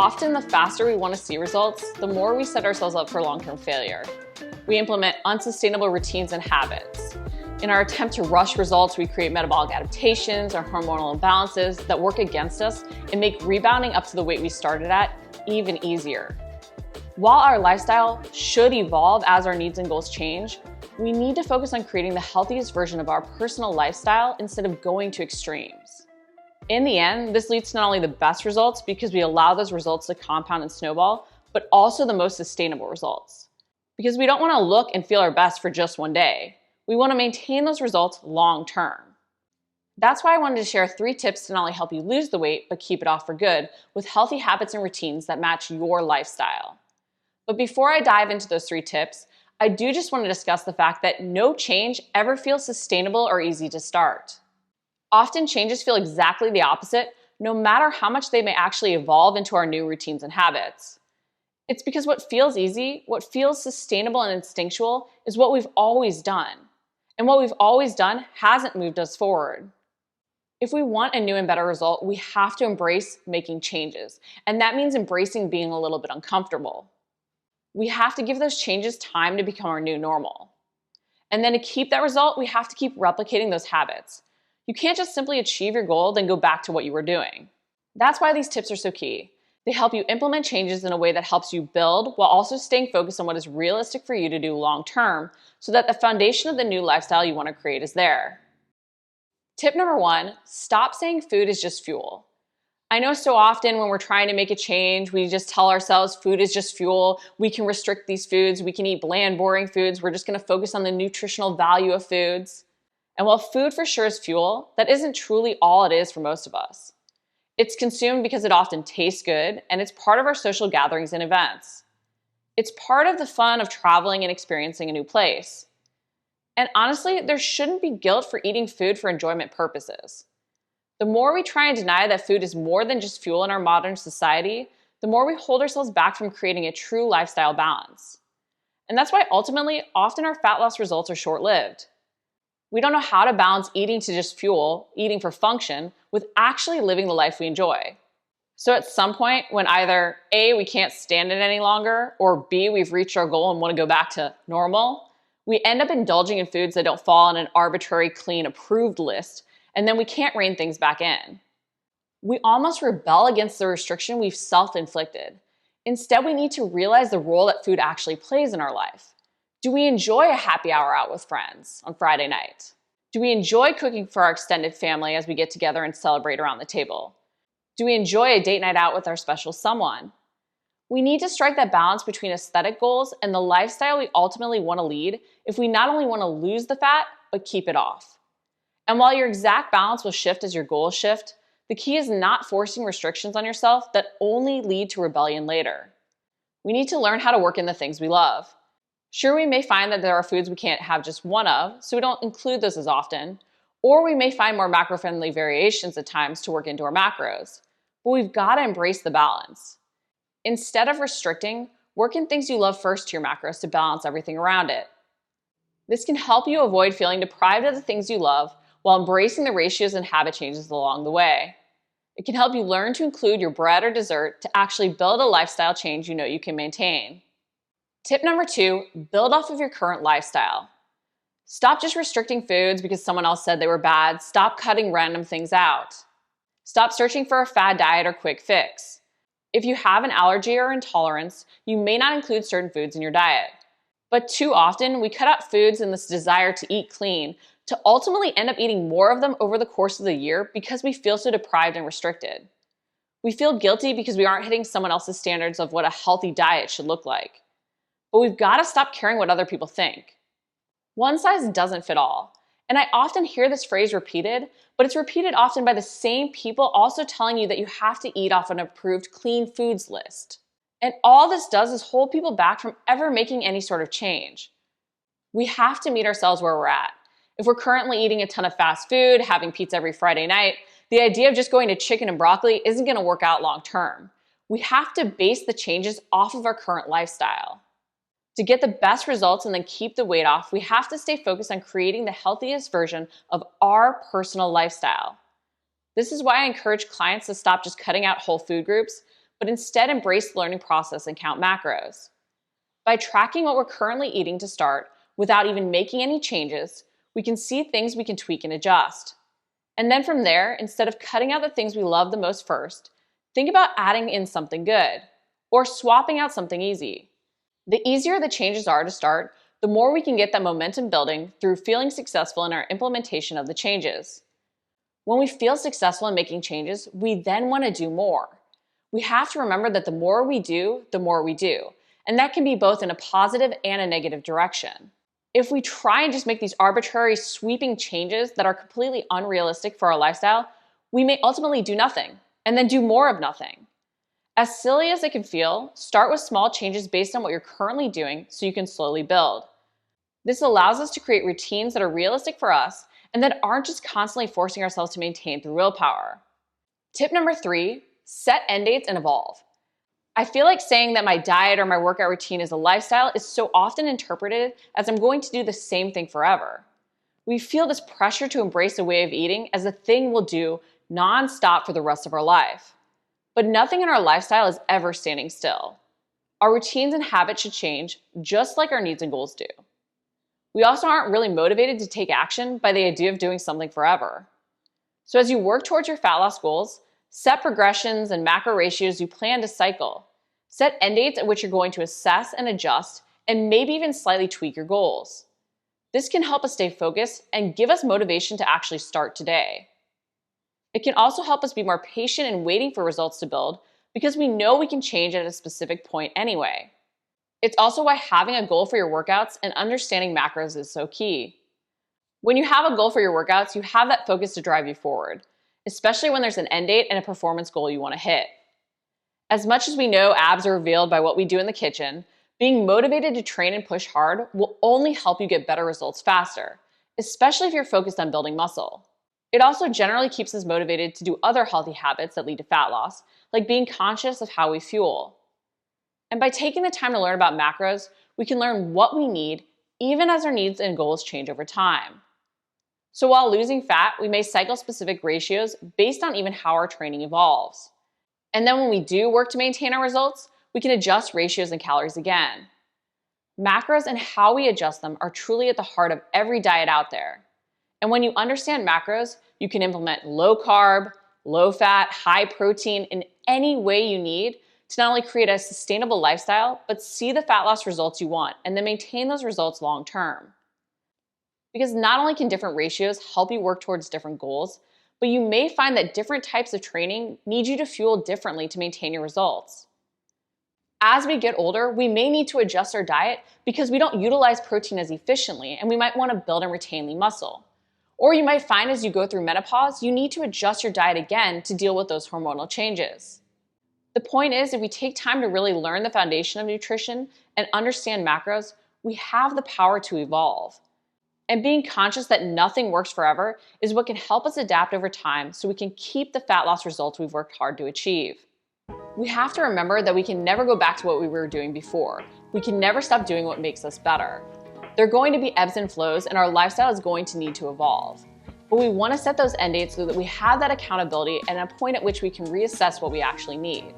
Often, the faster we want to see results, the more we set ourselves up for long-term failure. We implement unsustainable routines and habits. In our attempt to rush results, we create metabolic adaptations or hormonal imbalances that work against us and make rebounding up to the weight we started at even easier. While our lifestyle should evolve as our needs and goals change, we need to focus on creating the healthiest version of our personal lifestyle instead of going to extremes. In the end, this leads to not only the best results because we allow those results to compound and snowball, but also the most sustainable results. Because we don't want to look and feel our best for just one day. We want to maintain those results long term. That's why I wanted to share 3 tips to not only help you lose the weight, but keep it off for good with healthy habits and routines that match your lifestyle. But before I dive into those 3 tips, I do just want to discuss the fact that no change ever feels sustainable or easy to start. Often changes feel exactly the opposite, no matter how much they may actually evolve into our new routines and habits. It's because what feels easy, what feels sustainable and instinctual, is what we've always done. And what we've always done hasn't moved us forward. If we want a new and better result, we have to embrace making changes. And that means embracing being a little bit uncomfortable. We have to give those changes time to become our new normal. And then to keep that result, we have to keep replicating those habits. You can't just simply achieve your goal, then go back to what you were doing. That's why these tips are so key. They help you implement changes in a way that helps you build while also staying focused on what is realistic for you to do long term so that the foundation of the new lifestyle you want to create is there. Tip number 1, stop saying food is just fuel. I know so often when we're trying to make a change, we just tell ourselves food is just fuel. We can restrict these foods. We can eat bland, boring foods. We're just going to focus on the nutritional value of foods. And while food for sure is fuel, that isn't truly all it is for most of us. It's consumed because it often tastes good, and it's part of our social gatherings and events. It's part of the fun of traveling and experiencing a new place. And honestly, there shouldn't be guilt for eating food for enjoyment purposes. The more we try and deny that food is more than just fuel in our modern society, the more we hold ourselves back from creating a true lifestyle balance. And that's why ultimately, often our fat loss results are short-lived. We don't know how to balance eating to just fuel, eating for function, with actually living the life we enjoy. So at some point, when either A, we can't stand it any longer, or B, we've reached our goal and want to go back to normal, we end up indulging in foods that don't fall on an arbitrary, clean, approved list, and then we can't rein things back in. We almost rebel against the restriction we've self-inflicted. Instead, we need to realize the role that food actually plays in our life. Do we enjoy a happy hour out with friends on Friday night? Do we enjoy cooking for our extended family as we get together and celebrate around the table? Do we enjoy a date night out with our special someone? We need to strike that balance between aesthetic goals and the lifestyle we ultimately want to lead if we not only want to lose the fat, but keep it off. And while your exact balance will shift as your goals shift, the key is not forcing restrictions on yourself that only lead to rebellion later. We need to learn how to work in the things we love. Sure, we may find that there are foods we can't have just one of, so we don't include those as often, or we may find more macro-friendly variations at times to work into our macros. But we've got to embrace the balance. Instead of restricting, work in things you love first to your macros to balance everything around it. This can help you avoid feeling deprived of the things you love while embracing the ratios and habit changes along the way. It can help you learn to include your bread or dessert to actually build a lifestyle change you know you can maintain. Tip number 2, build off of your current lifestyle. Stop just restricting foods because someone else said they were bad. Stop cutting random things out. Stop searching for a fad diet or quick fix. If you have an allergy or intolerance, you may not include certain foods in your diet. But too often, we cut out foods in this desire to eat clean to ultimately end up eating more of them over the course of the year because we feel so deprived and restricted. We feel guilty because we aren't hitting someone else's standards of what a healthy diet should look like. But we've got to stop caring what other people think. One size doesn't fit all. And I often hear this phrase repeated, but it's repeated often by the same people also telling you that you have to eat off an approved clean foods list. And all this does is hold people back from ever making any sort of change. We have to meet ourselves where we're at. If we're currently eating a ton of fast food, having pizza every Friday night, the idea of just going to chicken and broccoli isn't going to work out long term. We have to base the changes off of our current lifestyle. To get the best results and then keep the weight off, we have to stay focused on creating the healthiest version of our personal lifestyle. This is why I encourage clients to stop just cutting out whole food groups, but instead embrace the learning process and count macros. By tracking what we're currently eating to start, without even making any changes, we can see things we can tweak and adjust. And then from there, instead of cutting out the things we love the most first, think about adding in something good, or swapping out something easy. The easier the changes are to start, the more we can get that momentum building through feeling successful in our implementation of the changes. When we feel successful in making changes, we then want to do more. We have to remember that the more we do, the more we do. And that can be both in a positive and a negative direction. If we try and just make these arbitrary, sweeping changes that are completely unrealistic for our lifestyle, we may ultimately do nothing, and then do more of nothing. As silly as it can feel, start with small changes based on what you're currently doing so you can slowly build. This allows us to create routines that are realistic for us and that aren't just constantly forcing ourselves to maintain through willpower. Tip number 3, set end dates and evolve. I feel like saying that my diet or my workout routine is a lifestyle is so often interpreted as I'm going to do the same thing forever. We feel this pressure to embrace a way of eating as a thing we'll do non-stop for the rest of our life. But nothing in our lifestyle is ever standing still. Our routines and habits should change just like our needs and goals do. We also aren't really motivated to take action by the idea of doing something forever. So as you work towards your fat loss goals, set progressions and macro ratios you plan to cycle. Set end dates at which you're going to assess and adjust, and maybe even slightly tweak your goals. This can help us stay focused and give us motivation to actually start today. It can also help us be more patient in waiting for results to build because we know we can change at a specific point anyway. It's also why having a goal for your workouts and understanding macros is so key. When you have a goal for your workouts, you have that focus to drive you forward, especially when there's an end date and a performance goal you want to hit. As much as we know abs are revealed by what we do in the kitchen, being motivated to train and push hard will only help you get better results faster, especially if you're focused on building muscle. It also generally keeps us motivated to do other healthy habits that lead to fat loss, like being conscious of how we fuel. And by taking the time to learn about macros, we can learn what we need even as our needs and goals change over time. So while losing fat, we may cycle specific ratios based on even how our training evolves. And then when we do work to maintain our results, we can adjust ratios and calories again. Macros and how we adjust them are truly at the heart of every diet out there. And when you understand macros, you can implement low carb, low fat, high protein in any way you need to not only create a sustainable lifestyle, but see the fat loss results you want and then maintain those results long term. Because not only can different ratios help you work towards different goals, but you may find that different types of training need you to fuel differently to maintain your results. As we get older, we may need to adjust our diet because we don't utilize protein as efficiently and we might want to build and retain lean muscle. Or you might find as you go through menopause, you need to adjust your diet again to deal with those hormonal changes. The point is, if we take time to really learn the foundation of nutrition and understand macros, we have the power to evolve. And being conscious that nothing works forever is what can help us adapt over time so we can keep the fat loss results we've worked hard to achieve. We have to remember that we can never go back to what we were doing before. We can never stop doing what makes us better. There are going to be ebbs and flows, and our lifestyle is going to need to evolve. But we want to set those end dates so that we have that accountability and a point at which we can reassess what we actually need.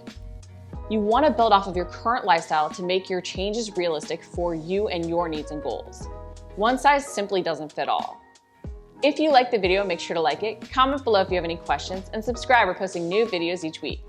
You want to build off of your current lifestyle to make your changes realistic for you and your needs and goals. One size simply doesn't fit all. If you liked the video, make sure to like it, comment below if you have any questions, and subscribe. We're posting new videos each week.